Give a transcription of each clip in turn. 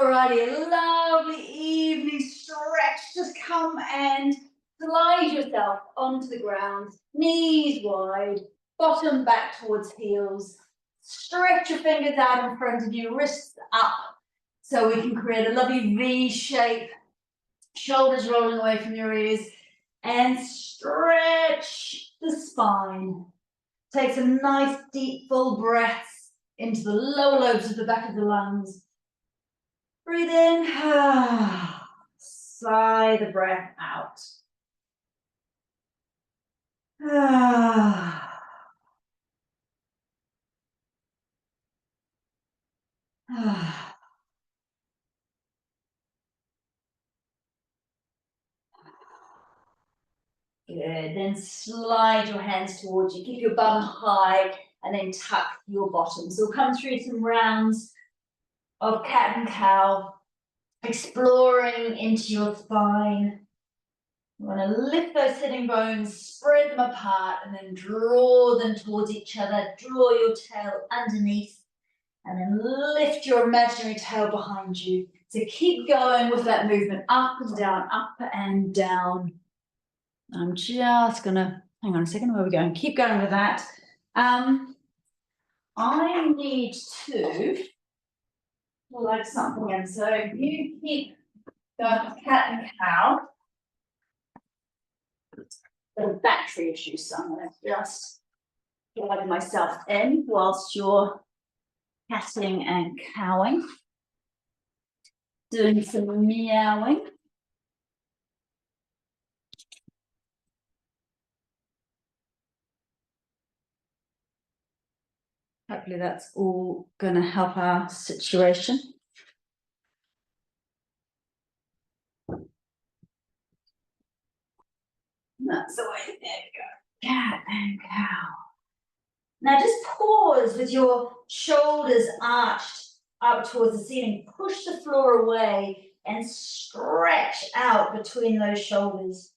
Alrighty, a lovely evening stretch. Just come and slide yourself onto the ground, knees wide, bottom back towards heels. Stretch your fingers out in front of you, wrists up, so we can create a lovely V shape. Shoulders rolling away from your ears, and stretch the spine. Take some nice deep full breaths into the lower lobes of the back of the lungs. Breathe in, sigh the breath out. Good, then slide your hands towards you, keep your bum high, and then tuck your bottom. So we'll come through some rounds of cat and cow, exploring into your spine. You want to lift those sitting bones, spread them apart, and then draw them towards each other. Draw your tail underneath, and then lift your imaginary tail behind you. So keep going with that movement, up and down, up and down. I'm just gonna, hang on a second, where are we going? Keep going with that. I need to plug something in. So you keep going with cat and cow. Got a battery issue, so I'm going to just plug myself in whilst you're catting and cowing, doing some meowing. Hopefully that's all going to help our situation. That's the way. There we go. Cat and cow. Now just pause with your shoulders arched up towards the ceiling. Push the floor away and stretch out between those shoulders.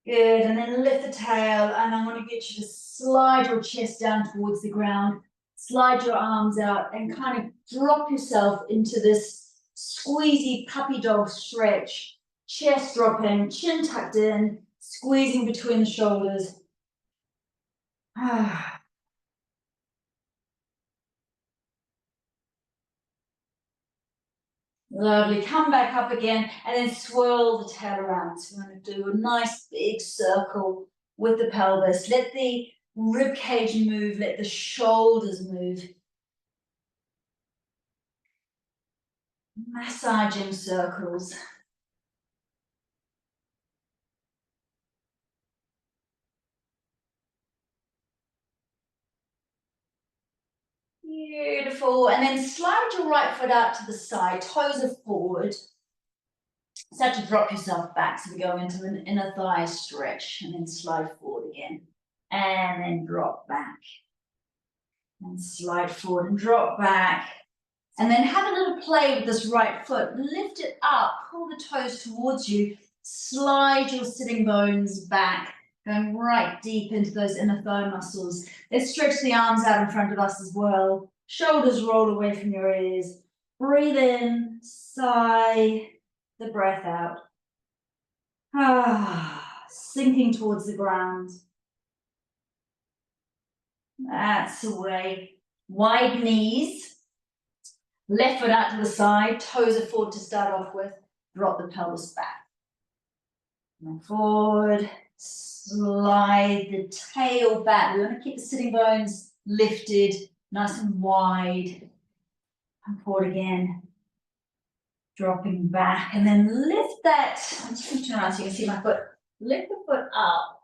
Good, and then lift the tail, and I want to get you to slide your chest down towards the ground. Slide your arms out and kind of drop yourself into this squeezy puppy dog stretch. Chest dropping, chin tucked in, squeezing between the shoulders. Lovely, come back up again and then swirl the tail around. So we're going to do a nice big circle with the pelvis. Let the rib cage move, let the shoulders move. Massaging circles. Beautiful, and then slide your right foot out to the side, toes are forward. Start to drop yourself back, so we go into an inner thigh stretch, and then slide forward again, and then drop back, and slide forward and drop back, and then have a little play with this right foot. Lift it up, pull the toes towards you, slide your sitting bones back, going right deep into those inner thigh muscles. Let's stretch the arms out in front of us as well. Shoulders roll away from your ears. Breathe in, sigh the breath out. Sinking towards the ground. That's the way. Wide knees. Left foot out to the side. Toes are forward to start off with. Drop the pelvis back. And forward. Slide the tail back. We want to keep the sitting bones lifted, nice and wide. Come forward again. Dropping back, and then lift that. I'm just going to turn around so you can see my foot. Lift the foot up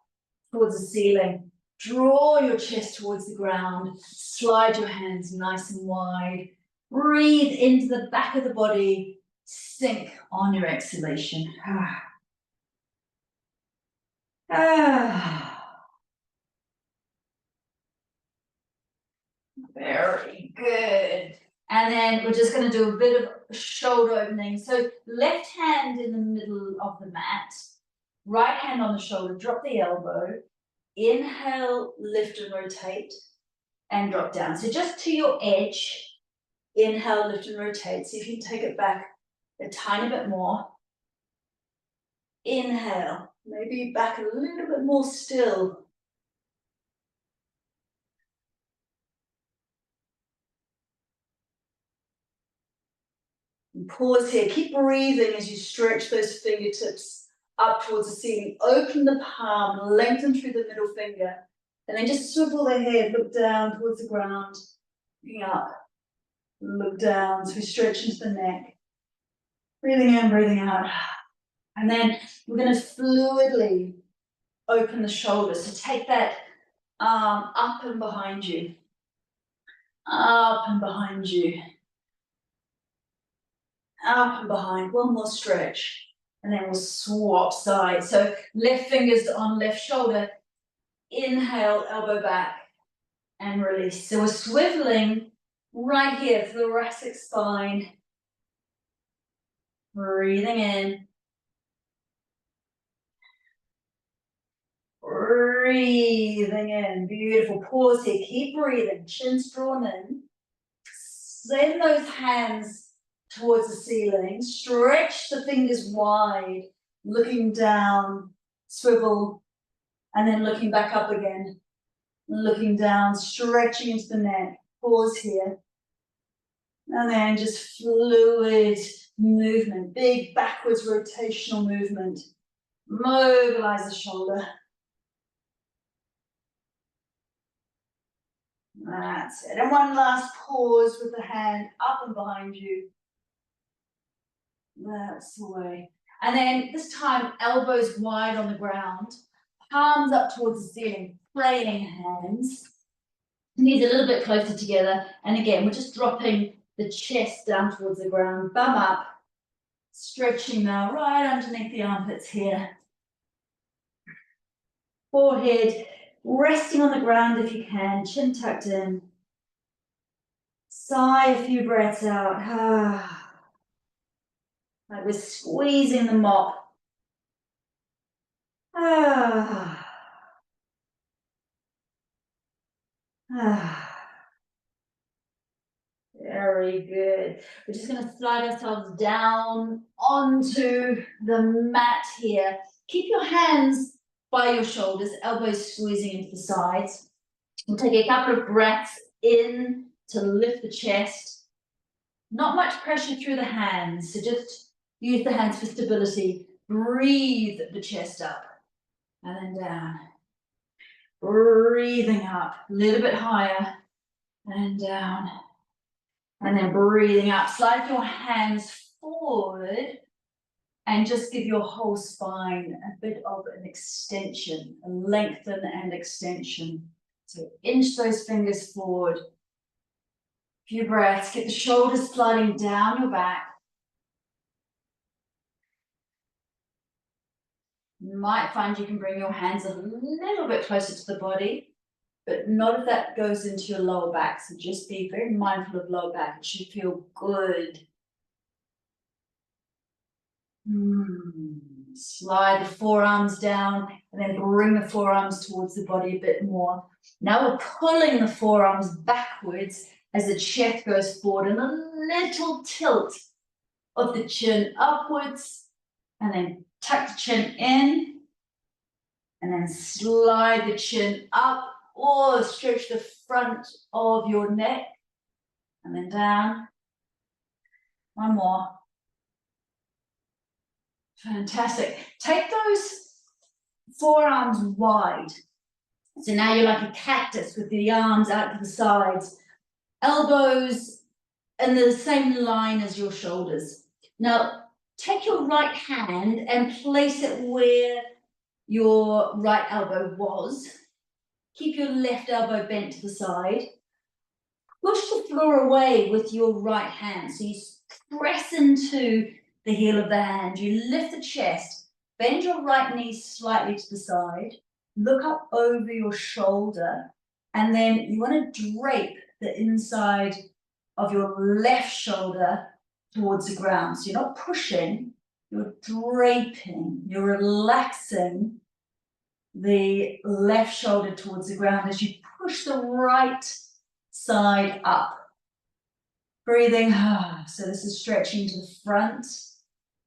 towards the ceiling. Draw your chest towards the ground. Slide your hands nice and wide. Breathe into the back of the body. Sink on your exhalation. Very good. And then we're just going to do a bit of shoulder opening. So left hand in the middle of the mat, right hand on the shoulder, drop the elbow, inhale, lift and rotate, and drop down. So just to your edge, Inhale, lift and rotate. See if you can take it back a tiny bit more. Inhale, maybe back a little bit more still. And pause here, keep breathing as you stretch those fingertips up towards the ceiling. Open the palm, lengthen through the middle finger, and then just swivel the head, look down towards the ground, looking up, look down, so we stretch into the neck. Breathing in, breathing out. And then we're going to fluidly open the shoulders. So take that arm up and behind you. Up and behind you. Up and behind. One more stretch. And then we'll swap sides. So left fingers on left shoulder. Inhale, elbow back. And release. So we're swiveling right here, thoracic spine. Breathing in. Breathing in. Beautiful. Pause here. Keep breathing. Chin's drawn in. Send those hands towards the ceiling. Stretch the fingers wide. Looking down. Swivel. And then looking back up again. Looking down. Stretching into the neck. Pause here. And then just fluid movement. Big backwards rotational movement. Mobilize the shoulder. That's it. And one last pause with the hand up and behind you. That's the way. And then this time, elbows wide on the ground, palms up towards the ceiling, praying hands. Knees a little bit closer together. And again, we're just dropping the chest down towards the ground, bum up, stretching now right underneath the armpits here. Forehead resting on the ground if you can, chin tucked in. Sigh a few breaths out. Like we're squeezing the mop. Very good. We're just going to slide ourselves down onto the mat here. Keep your hands by your shoulders, elbows squeezing into the sides. We'll take a couple of breaths in to lift the chest. Not much pressure through the hands, so just use the hands for stability. Breathe the chest up and then down. Breathing up, a little bit higher and down. And then breathing up. Slide your hands forward and just give your whole spine a bit of an extension, a lengthen and extension. So inch those fingers forward. Few breaths. Get the shoulders sliding down your back. You might find you can bring your hands a little bit closer to the body, but not if that goes into your lower back. So just be very mindful of lower back. It should feel good. Slide the forearms down and then bring the forearms towards the body a bit more. Now we're pulling the forearms backwards as the chest goes forward and a little tilt of the chin upwards and then tuck the chin in and then slide the chin up or stretch the front of your neck and then down. One more. Fantastic. Take those forearms wide. So now you're like a cactus with the arms out to the sides. Elbows in the same line as your shoulders. Now, take your right hand and place it where your right elbow was. Keep your left elbow bent to the side. Push the floor away with your right hand. So you press into the heel of the hand. You lift the chest. Bend your right knee slightly to the side. Look up over your shoulder. And then you want to drape the inside of your left shoulder towards the ground. So you're not pushing, you're draping, you're relaxing the left shoulder towards the ground as you push the right side up. Breathing, so this is stretching to the front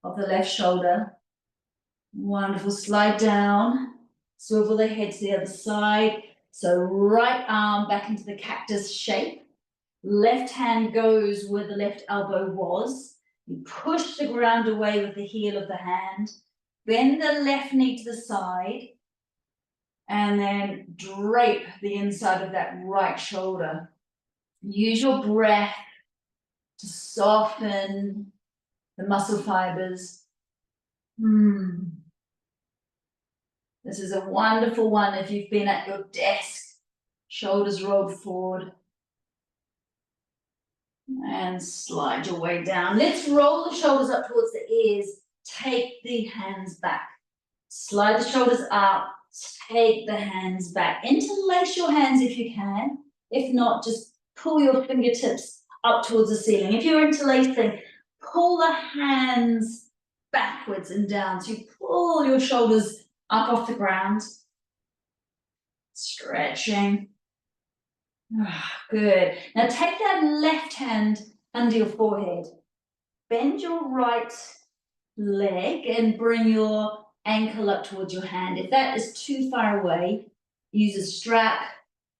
of the left shoulder. Wonderful, slide down, swivel the head to the other side. So right arm back into the cactus shape. Left hand goes where the left elbow was. You push the ground away with the heel of the hand. Bend the left knee to the side. And then drape the inside of that right shoulder. Use your breath to soften the muscle fibers. This is a wonderful one if you've been at your desk, shoulders rolled forward. And slide your way down. Let's roll the shoulders up towards the ears. Take the hands back. Slide the shoulders up. Take the hands back. Interlace your hands if you can. If not, just pull your fingertips up towards the ceiling. If you're interlacing, pull the hands backwards and down. So you pull your shoulders up off the ground. Stretching. Good. Now take that left hand under your forehead. Bend your right leg and bring your ankle up towards your hand. If that is too far away, use a strap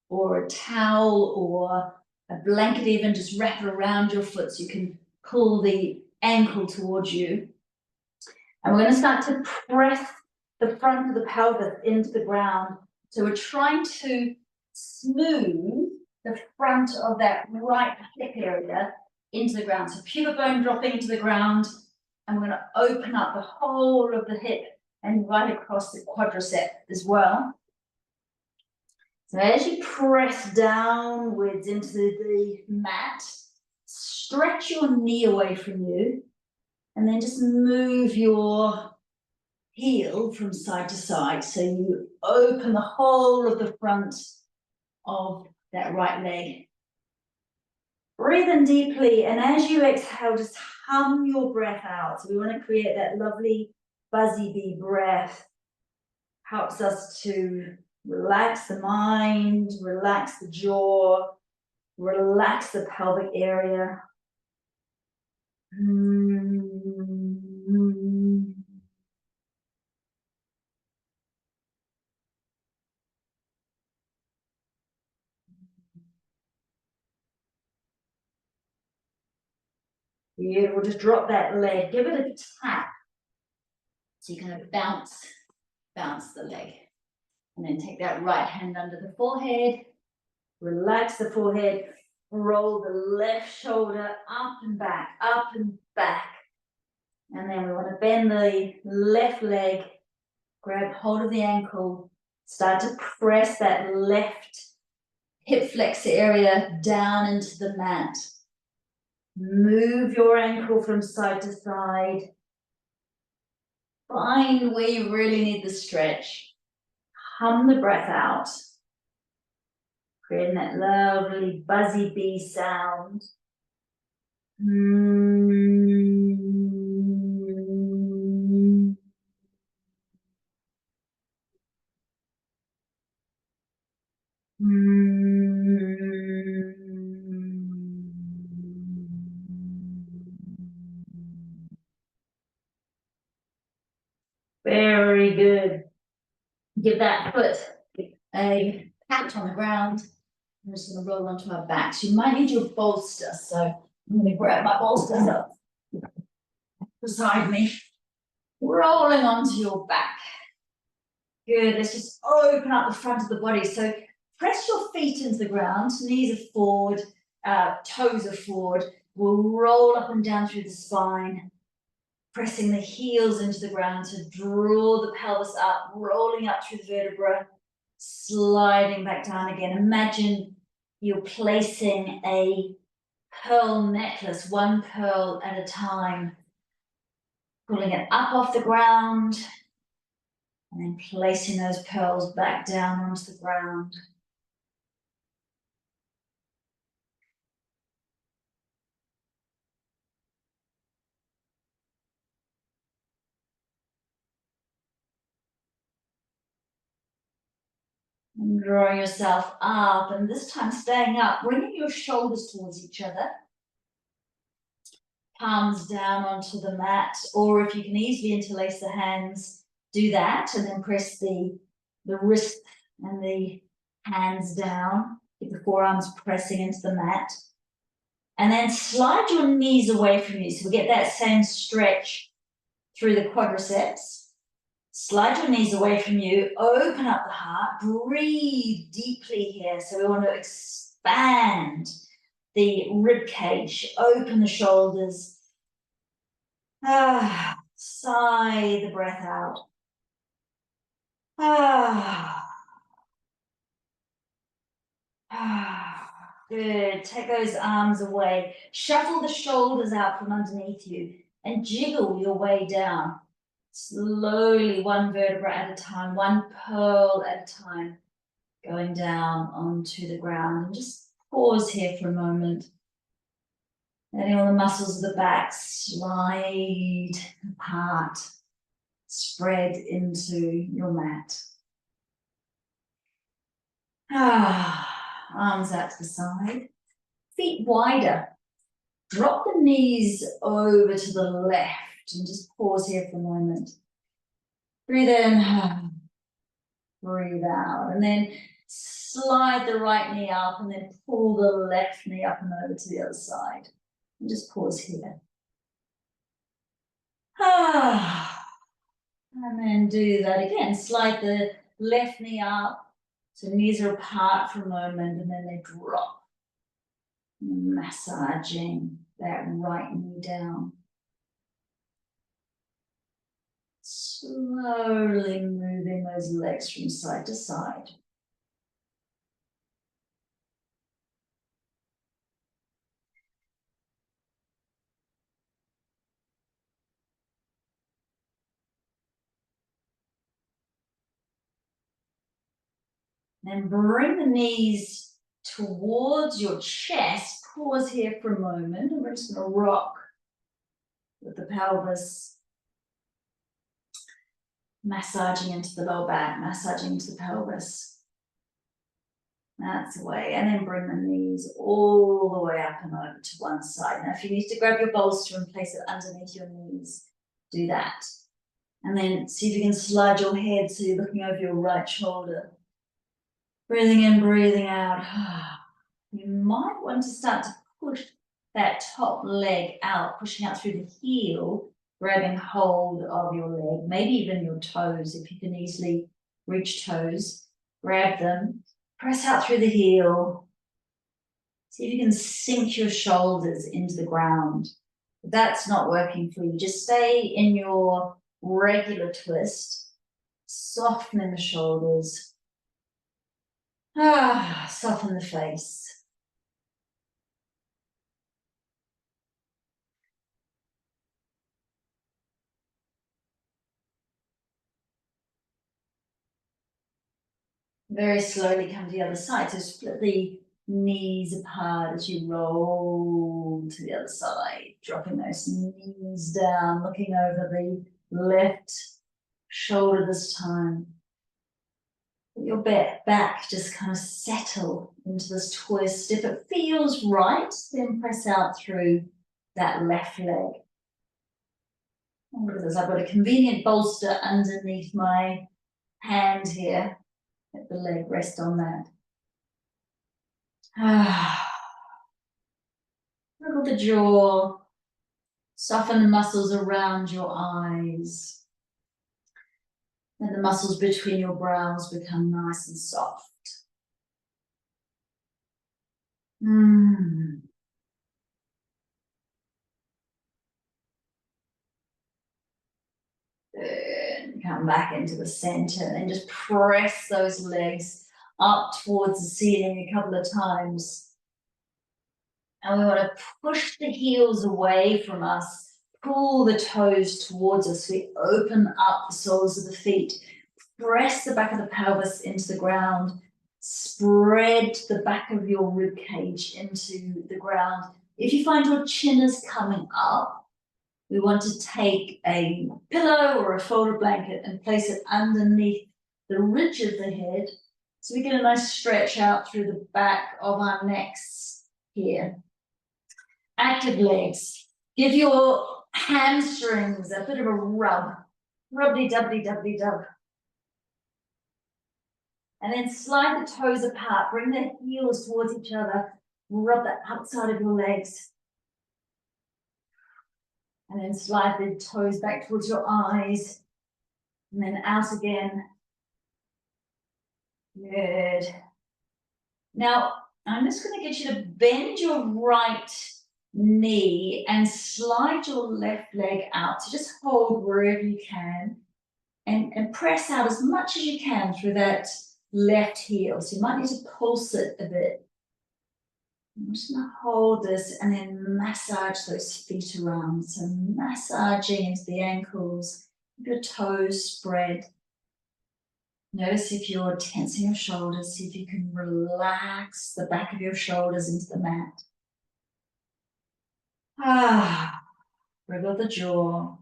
or a towel or a blanket even, just wrap it around your foot so you can pull the ankle towards you. And we're going to start to press the front of the pelvis into the ground. So we're trying to smooth the front of that right hip area into the ground. So pubic bone dropping into the ground, and we're going to open up the whole of the hip and right across the quadricep as well. So as you press downwards into the mat, stretch your knee away from you, and then just move your heel from side to side. So you open the whole of the front of that right leg. Breathe in deeply, and as you exhale, just hum your breath out. So we want to create that lovely buzzy bee breath. Helps us to relax the mind, relax the jaw, relax the pelvic area. Beautiful, just drop that leg, give it a tap. So you're going to bounce the leg. And then take that right hand under the forehead, relax the forehead, roll the left shoulder up and back, And then we want to bend the left leg, grab hold of the ankle, start to press that left hip flexor area down into the mat. Move your ankle from side to side. Find where you really need the stretch. Hum the breath out. Creating that lovely buzzy bee sound. Very good. Give that foot a pat on the ground. I'm just going to roll onto our backs. You might need your bolster, so I'm going to grab my bolsters up beside me. Rolling onto your back. Good. Let's just open up the front of the body. So press your feet into the ground. Knees are forward, toes are forward. We'll roll up and down through the spine, pressing the heels into the ground to draw the pelvis up, rolling up through the vertebra, sliding back down again. Imagine you're placing a pearl necklace, one pearl at a time, pulling it up off the ground, and then placing those pearls back down onto the ground. And drawing yourself up, and this time staying up, bringing your shoulders towards each other. palms down onto the mat, or if you can easily interlace the hands, do that, and then press the wrist and the hands down. Keep the forearms pressing into the mat. And then slide your knees away from you. So we get that same stretch through the quadriceps. Slide your knees away from you, open up the heart, breathe deeply here. So we want to expand the rib cage, open the shoulders. Sigh the breath out. Good. Take those arms away. Shuffle the shoulders out from underneath you and jiggle your way down. Slowly, one vertebra at a time, one pearl at a time, going down onto the ground. And just pause here for a moment. Letting all the muscles of the back slide apart, spread into your mat. Arms out to the side, feet wider. Drop the knees over to the left and just pause here for a moment. Breathe in, breathe out, and then slide the right knee up and then pull the left knee up and over to the other side. And just pause here. And then do that again. Slide the left knee up. So knees are apart for a moment and then they drop. Massaging that right knee down. Slowly moving those legs from side to side. Then bring the knees towards your chest. Pause here for a moment, and we're just going to rock with the pelvis. Massaging into the lower back, massaging into the pelvis. That's the way. And then bring the knees all the way up and over to one side. Now, if you need to grab your bolster and place it underneath your knees, do that. And then see if you can slide your head so you're looking over your right shoulder. Breathing in, breathing out. You might want to start to push that top leg out, pushing out through the heel, grabbing hold of your leg, maybe even your toes, if you can easily reach toes. Grab them, press out through the heel. See if you can sink your shoulders into the ground. If that's not working for you, just stay in your regular twist, softening the shoulders. Soften the face. Very slowly come to the other side. So split the knees apart as you roll to the other side, dropping those knees down, looking over the left shoulder this time. Let your back just kind of settle into this twist. If it feels right, then press out through that left leg. And look at this, I've got a convenient bolster underneath my hand here. Let the leg rest on that. Wriggle the jaw. Soften the muscles around your eyes. And the muscles between your brows become nice and soft. Then come back into the center and just press those legs up towards the ceiling a couple of times. And we want to push the heels away from us, pull the toes towards us. We open up the soles of the feet, press the back of the pelvis into the ground, spread the back of your rib cage into the ground. If you find your chin is coming up, we want to take a pillow or a folded blanket and place it underneath the ridge of the head so we get a nice stretch out through the back of our necks here. Active legs. Give your hamstrings a bit of a rub. Rubbly-dubbly-dubbly-dub. And then slide the toes apart. Bring the heels towards each other. Rub the outside of your legs. And then slide the toes back towards your eyes. And then out again. Good. Now, I'm just going to get you to bend your right knee and slide your left leg out. So just hold wherever you can and press out as much as you can through that left heel. So you might need to pulse it a bit. I'm just going to hold this and then massage those feet around. So massaging into the ankles, your toes spread. Notice if you're tensing your shoulders, see if you can relax the back of your shoulders into the mat. Wriggle the jaw.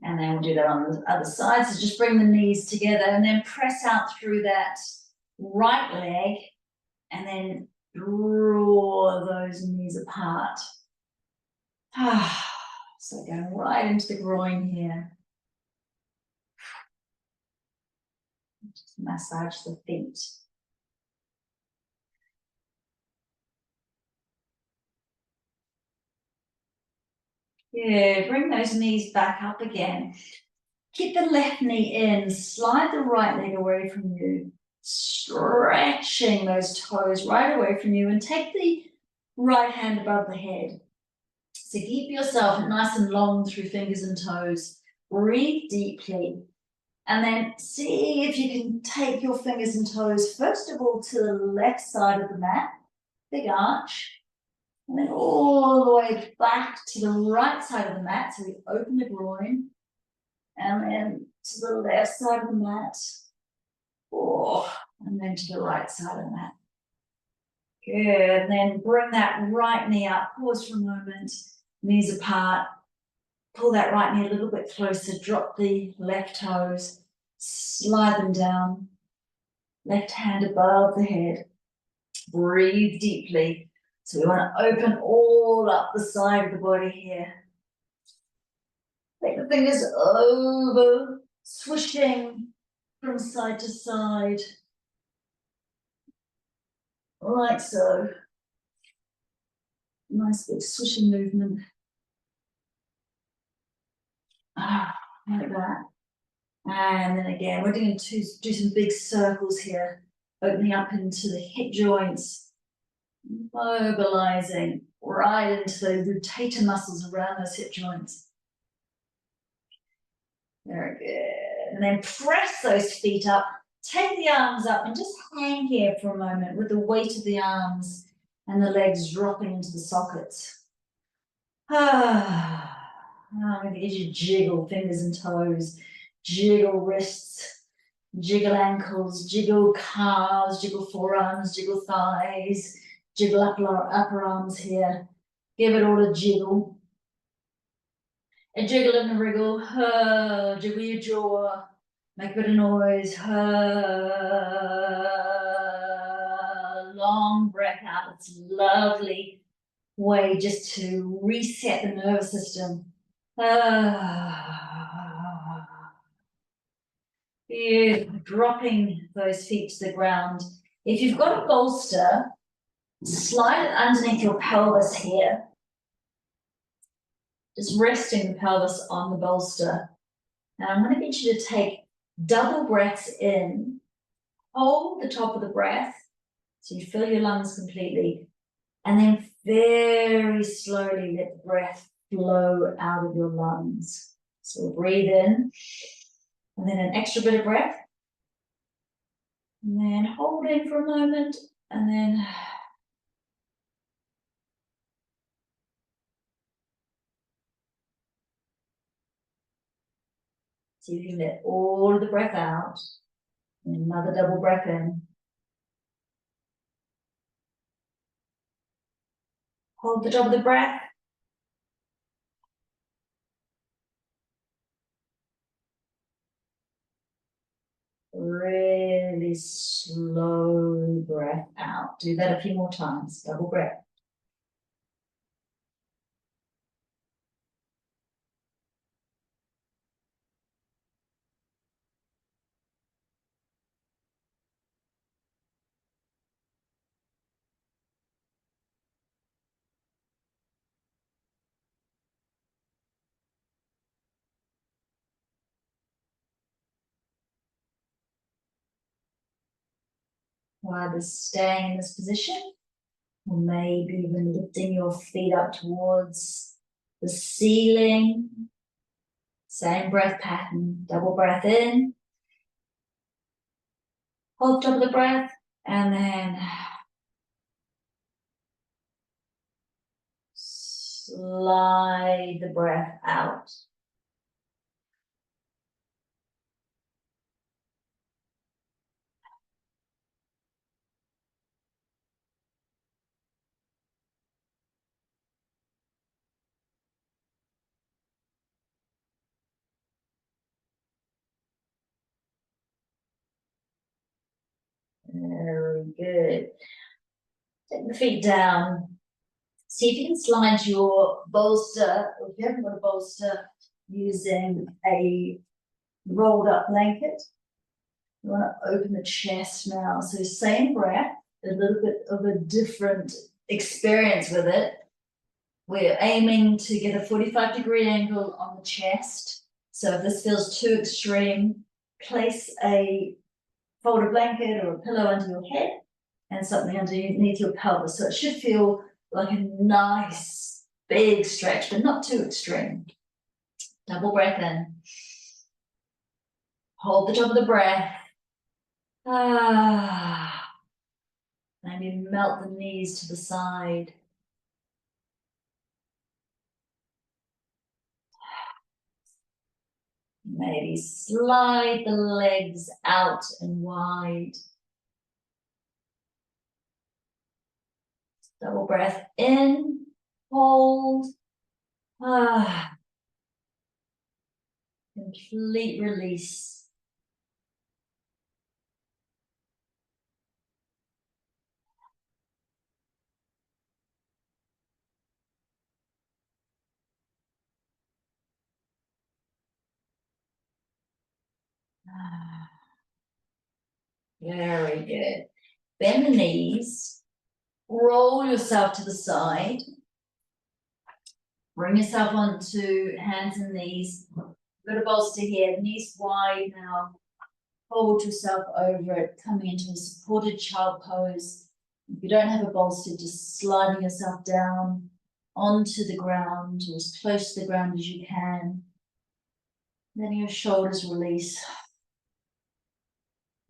And then we'll do that on the other side. So just bring the knees together and then press out through that right leg and then draw those knees apart. So going right into the groin here. Just massage the feet. Yeah, bring those knees back up again. Keep the left knee in, slide the right leg away from you, stretching those toes right away from you, and take the right hand above the head. So keep yourself nice and long through fingers and toes. Breathe deeply. And then see if you can take your fingers and toes, first of all, to the left side of the mat, big arch. And then all the way back to the right side of the mat. So we open the groin. And then to the left side of the mat. And then to the right side of the mat. Good. And then bring that right knee up. Pause for a moment. Knees apart. Pull that right knee a little bit closer. Drop the left toes. Slide them down. Left hand above the head. Breathe deeply. So we want to open all up the side of the body here. Take the fingers over, swishing from side to side. Like so. Nice big swishing movement. Like that. And then again, we're going to do some big circles here, opening up into the hip joints. Mobilizing right into the rotator muscles around those hip joints. Very good. And then press those feet up. Take the arms up and just hang here for a moment with the weight of the arms and the legs dropping into the sockets. I'm going to get you to jiggle fingers and toes, jiggle wrists, jiggle ankles, jiggle calves, jiggle forearms, jiggle thighs. Jiggle upper arms here. Give it all a jiggle. A jiggle and a wriggle. Jiggle your jaw. Make a bit of noise. Long breath out. It's a lovely way just to reset the nervous system. Dropping those feet to the ground. If you've got a bolster, slide it underneath your pelvis here. Just resting the pelvis on the bolster. And I'm going to get you to take double breaths in. Hold the top of the breath so you fill your lungs completely. And then very slowly let the breath flow out of your lungs. So we'll breathe in. And then an extra bit of breath. And then hold in for a moment. And then so you can let all of the breath out. And another double breath in. Hold the top of the breath. Really slow breath out. Do that a few more times. Double breath. either staying in this position or maybe even lifting your feet up towards the ceiling. Same breath pattern, double breath in, hold top of the breath, and then slide the breath out. Very good. Take the feet down. See if you can slide your bolster, or if you haven't got a bolster, using a rolled up blanket. You want to open the chest now. So same breath, a little bit of a different experience with it. We're aiming to get a 45-degree angle on the chest. So if this feels too extreme, place a folded blanket or a pillow under your head and something underneath your pelvis. So it should feel like a nice big stretch, but not too extreme. Double breath in. Hold the top of the breath. Maybe melt the knees to the side. Maybe slide the legs out and wide. Double breath in, hold. Complete release. Very good. Bend the knees, roll yourself to the side, bring yourself onto hands and knees. Got a bolster here, knees wide now. Fold yourself over it, coming into a supported child pose. If you don't have a bolster, just sliding yourself down onto the ground or as close to the ground as you can. Letting your shoulders release.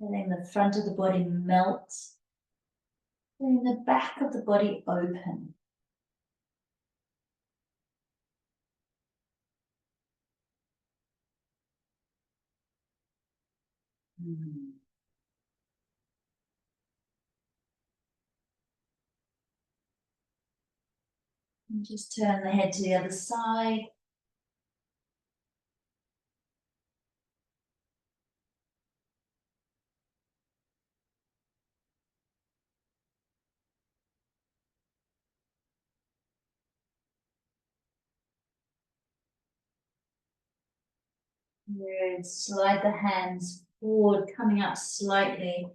Letting the front of the body melt. Letting the back of the body open. And just turn the head to the other side. Good. Slide the hands forward, coming up slightly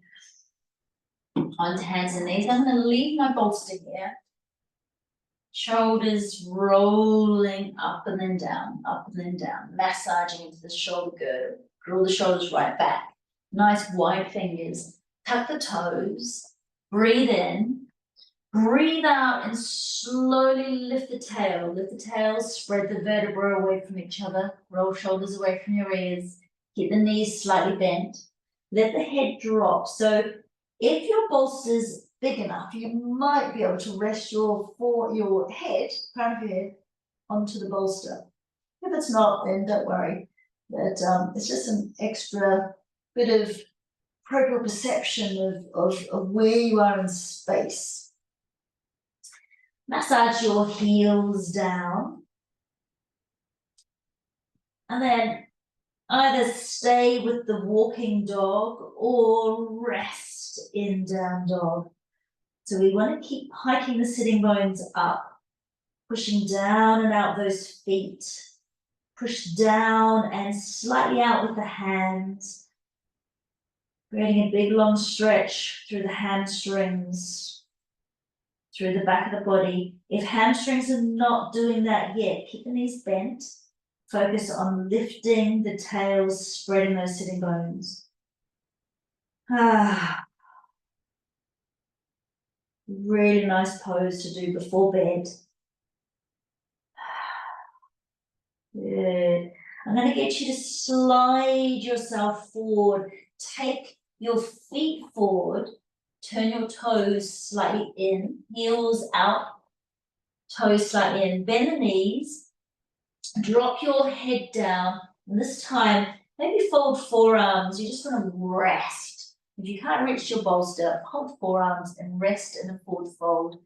onto hands and knees. I'm going to leave my bolster here. Shoulders rolling up and then down, massaging into the shoulder girdle. Draw the shoulders right back. Nice wide fingers. Tuck the toes. Breathe in. Breathe out and slowly lift the tail. Lift the tail, spread the vertebrae away from each other. Roll shoulders away from your ears. Keep the knees slightly bent. Let the head drop. So if your bolster's big enough, you might be able to rest your head, crown of your head, onto the bolster. If it's not, then don't worry. But it's just an extra bit of proprioception of where you are in space. Massage your heels down. And then either stay with the walking dog or rest in down dog. So we want to keep hiking the sitting bones up, pushing down and out those feet. Push down and slightly out with the hands. Creating a big long stretch through the hamstrings. Through the back of the body. If hamstrings are not doing that yet, keep the knees bent. Focus on lifting the tails, spreading those sitting bones. Really nice pose to do before bed. Good. I'm going to get you to slide yourself forward. Take your feet forward. Turn your toes slightly in, heels out, toes slightly in. Bend the knees. Drop your head down. And this time, maybe fold forearms. You just want to rest. If you can't reach your bolster, hold forearms and rest in a forward fold.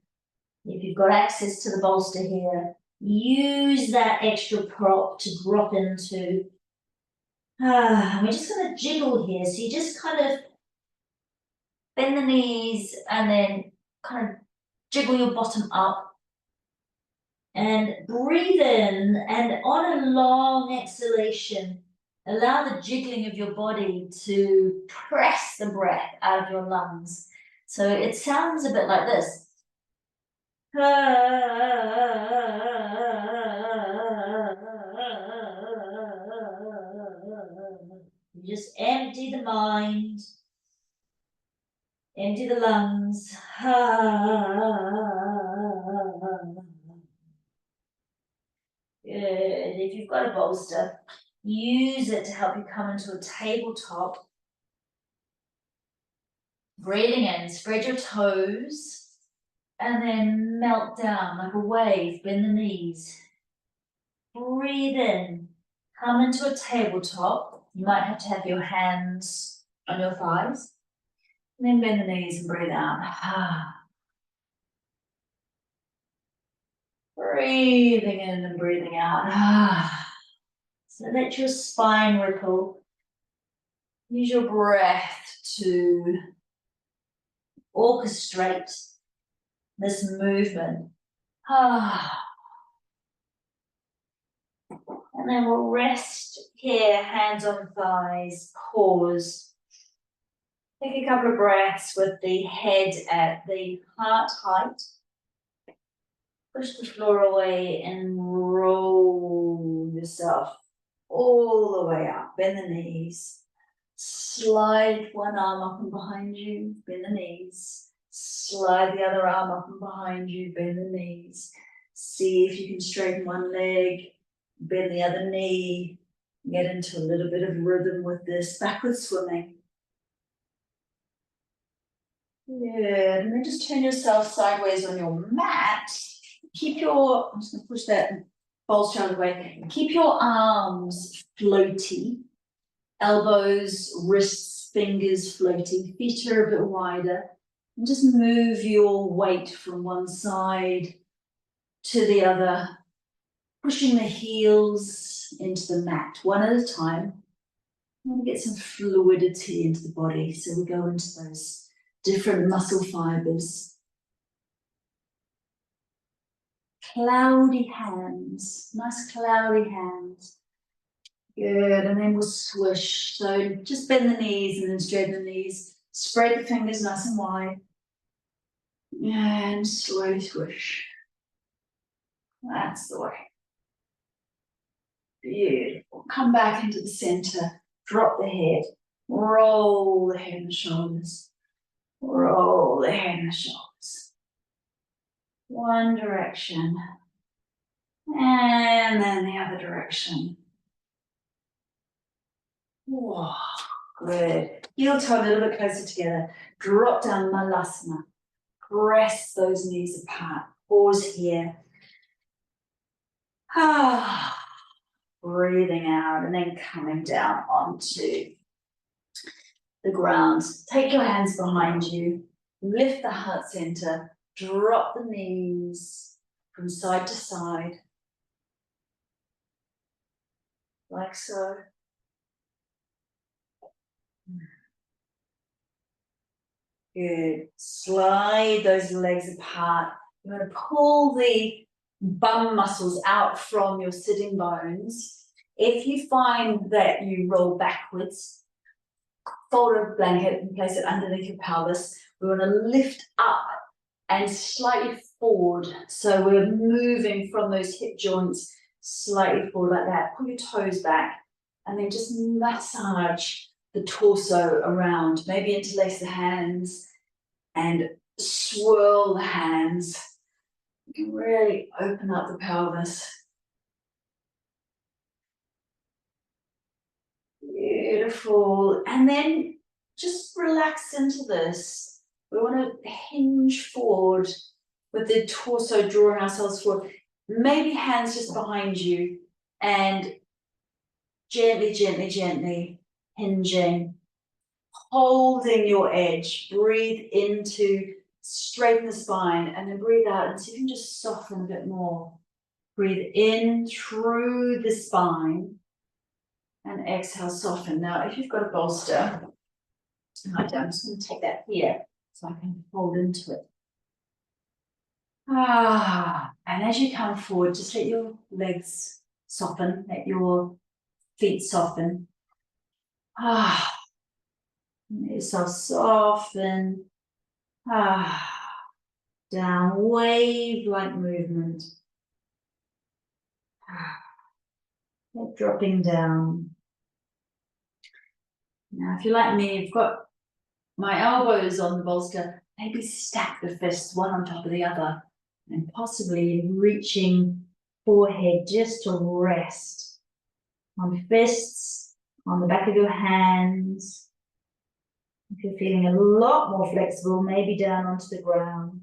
If you've got access to the bolster here, use that extra prop to drop into. We're just going to jiggle here. So you just kind of bend the knees and then kind of jiggle your bottom up. And breathe in, and on a long exhalation, allow the jiggling of your body to press the breath out of your lungs. So it sounds a bit like this. You just empty the mind, empty the lungs. Good. If you've got a bolster, use it to help you come into a tabletop. Breathing in, spread your toes, and then melt down like a wave, bend the knees. Breathe in, come into a tabletop. You might have to have your hands on your thighs. And then bend the knees and breathe out. Breathing in and breathing out. So let your spine ripple. Use your breath to orchestrate this movement. And then we'll rest here, hands on thighs, pause. Take a couple of breaths with the head at the heart height. Push the floor away and roll yourself all the way up. Bend the knees. Slide one arm up and behind you, bend the knees. Slide the other arm up and behind you, bend the knees. See if you can straighten one leg, bend the other knee. Get into a little bit of rhythm with this backward swimming. Good, and then just turn yourself sideways on your mat. Keep your, I'm just going to push that bolster out of the way. Keep your arms floaty. Elbows, wrists, fingers floating, feet are a bit wider. And just move your weight from one side to the other, pushing the heels into the mat, one at a time. I want to get some fluidity into the body, so we go into those different muscle fibers. Cloudy hands, nice cloudy hands. Good, and then we'll swish. So just bend the knees and then straighten the knees. Spread the fingers nice and wide. And slowly swish. That's the way. Beautiful. Come back into the center. Drop the head. Roll the head and the shoulders. Roll the head and the shoulders. One direction. And then the other direction. Whoa, good. Heel toe a little bit closer together. Drop down Malasana. Press those knees apart. Pause here. Breathing out and then coming down onto the ground. Take your hands behind you. Lift the heart center. Drop the knees from side to side. Like so. Good. Slide those legs apart. You want to pull the bum muscles out from your sitting bones. If you find that you roll backwards, fold a blanket and place it underneath your pelvis. We want to lift up and slightly forward. So we're moving from those hip joints slightly forward like that. Pull your toes back and then just massage the torso around. Maybe interlace the hands and swirl the hands. You can really open up the pelvis. Beautiful. And then just relax into this. We want to hinge forward with the torso, drawing ourselves forward. Maybe hands just behind you and gently, gently, gently hinging, holding your edge. Breathe into, straighten the spine, and then breathe out and see if you can just soften a bit more. Breathe in through the spine and exhale, soften. Now, if you've got a bolster, I'm just going to take that here so I can hold into it. And as you come forward, just let your legs soften, let your feet soften. Let yourself soften. Down, wave-like movement. Dropping down. Now, if you're like me, you've got my elbows on the bolster, maybe stack the fists one on top of the other, and possibly reaching forehead just to rest on fists, on the back of your hands. If you're feeling a lot more flexible, maybe down onto the ground.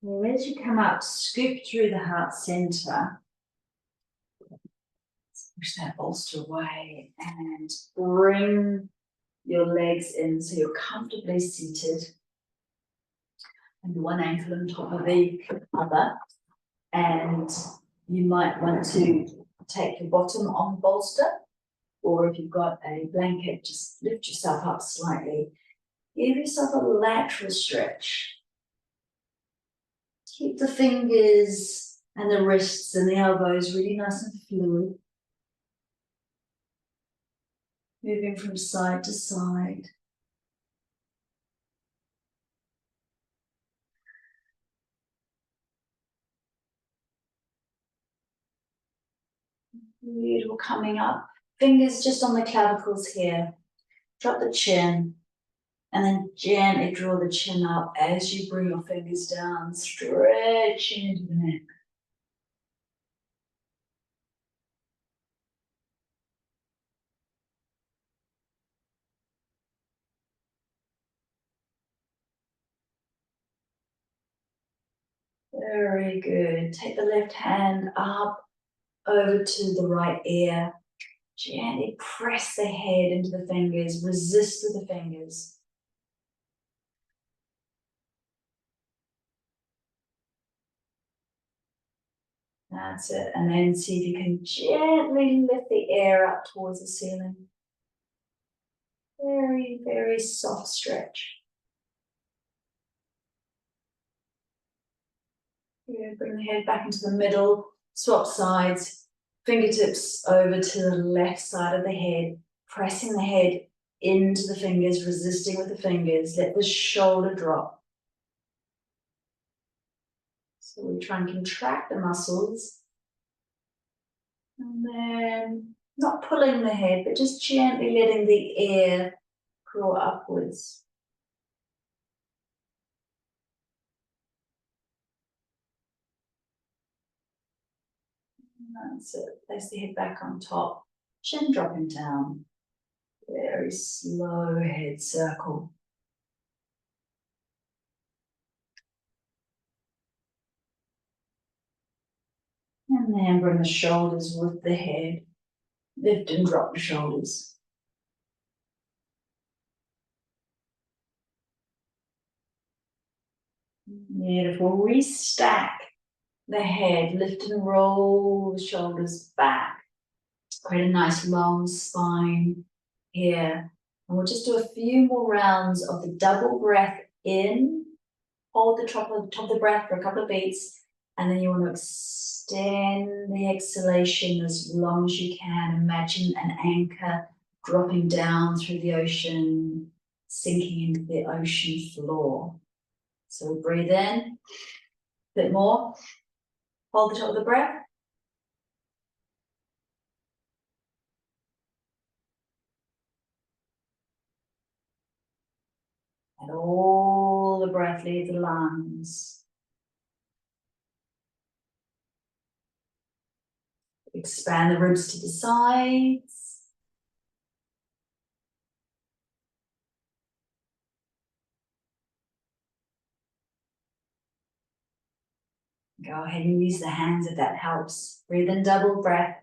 Well, as you come up, scoop through the heart center. Push that bolster away and bring your legs in so you're comfortably seated. And one ankle on top of the other. And you might want to take your bottom on the bolster, or if you've got a blanket, just lift yourself up slightly. Give yourself a lateral stretch. Keep the fingers and the wrists and the elbows really nice and fluid. Moving from side to side. Beautiful, coming up. Fingers just on the clavicles here. Drop the chin. And then gently draw the chin up as you bring your fingers down, stretching into the neck. Very good. Take the left hand up over to the right ear. Gently press the head into the fingers, resist with the fingers. That's it. And then see if you can gently lift the air up towards the ceiling. Very, very soft stretch. Good. Bring the head back into the middle, swap sides, fingertips over to the left side of the head, pressing the head into the fingers, resisting with the fingers. Let the shoulder drop. So we try and contract the muscles. And then not pulling the head, but just gently letting the air draw upwards. That's it. Place the head back on top. Chin dropping down. Very slow head circle. And then bring the shoulders with the head. Lift and drop the shoulders. Beautiful. Restack the head. Lift and roll the shoulders back. Create a nice long spine here. And we'll just do a few more rounds of the double breath in Hold the top of the breath for a couple of beats, and then you want to extend the exhalation as long as you can. Imagine an anchor dropping down through the ocean, sinking into the ocean floor. So breathe in, a bit more. Hold the top of the breath. And all the breath leave the lungs. Expand the ribs to the sides. Go ahead and use the hands if that helps. Breathe in, double breath.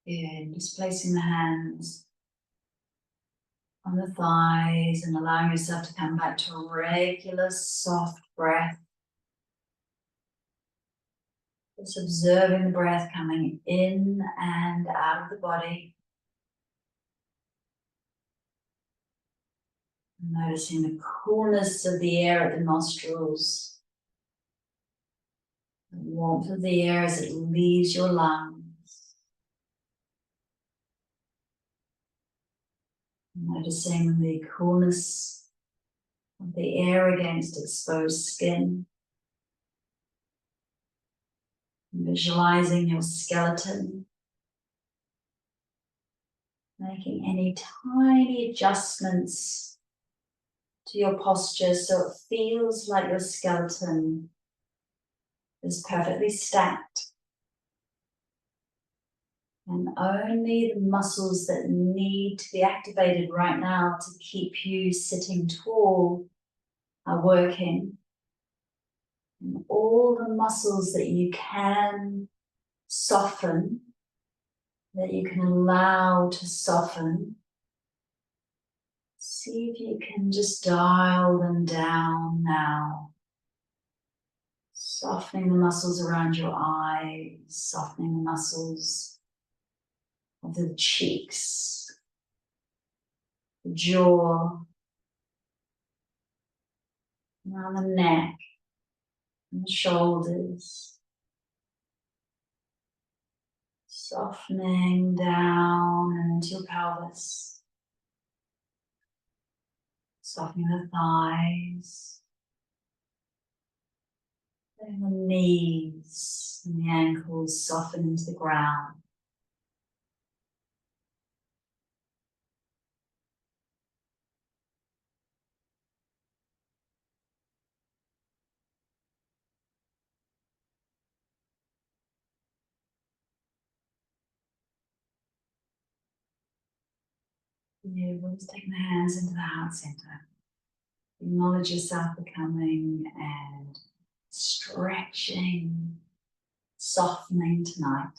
Good. Just placing the hands on the thighs and allowing yourself to come back to a regular soft breath. Just observing the breath coming in and out of the body. Noticing the coolness of the air at the nostrils. The warmth of the air as it leaves your lungs. Noticing the coolness of the air against exposed skin. Visualizing your skeleton. Making any tiny adjustments to your posture so it feels like your skeleton is perfectly stacked. And only the muscles that need to be activated right now to keep you sitting tall are working. And all the muscles that you can soften, that you can allow to soften, see if you can just dial them down now. Softening the muscles around your eyes, softening the muscles of the cheeks, the jaw, around the neck, and the shoulders. Softening down and into your pelvis. Softening the thighs. Letting the knees and the ankles soften into the ground. You will just take the hands into the heart center. Acknowledge yourself becoming and stretching, softening tonight.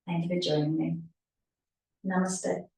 Thank you for joining me. Namaste.